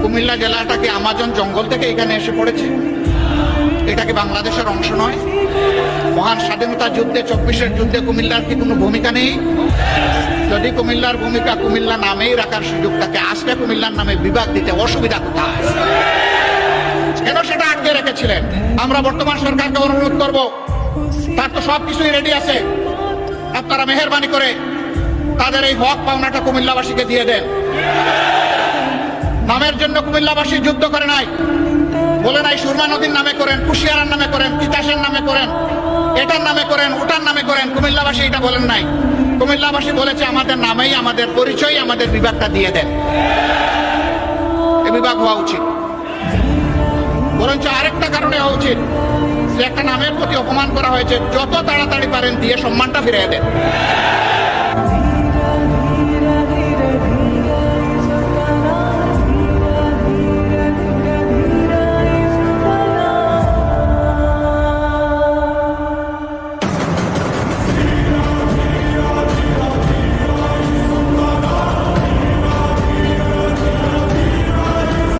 কুমিল্লা জেলাটা কি আমাজন জঙ্গল থেকে এখানে এসে পড়েছে? এটা কি বাংলাদেশের অংশ নয়? মহান স্বাধীনতা যুদ্ধে 24-এর যুদ্ধে কুমিল্লার কি কোনো ভূমিকা নেই? যদি কুমিল্লার ভূমিকা কুমিল্লা নামেই রাখার সুযোগ থাকে, আজকে কুমিল্লার নামে বিভাগ দিতে অসুবিধা কোথায়? কেন সেটা আটকে রেখেছিলেন? আমরা বর্তমান সরকারকে অনুরোধ করব, তার তো সবকিছুই রেডি আছে, আপনারা মেহেরবানি করে তাদের এই হক পাওনাটা কুমিল্লাবাসীকে দিয়ে দেন। নামের জন্য কুমিল্লাবাসী যুদ্ধ করে নাই, বলে নাই সুরমা নদীর নামে করেন, কুশিয়ারার নামে করেন, তিতাসের নামে করেন, এটার নামে করেন, ওটার নামে করেন। কুমিল্লাবাসী এটা বলেন নাই। কুমিল্লাবাসী বলেছে আমাদের নামেই, আমাদের পরিচয়, আমাদের বিভাগটা দিয়ে দেন। এ বিভাগ হওয়া উচিত। বরঞ্চ আরেকটা কারণে হওয়া উচিত যে একটা নামের প্রতি অপমান করা হয়েছে, যত তাড়াতাড়ি পারেন দিয়ে সম্মানটা ফিরিয়ে দেন।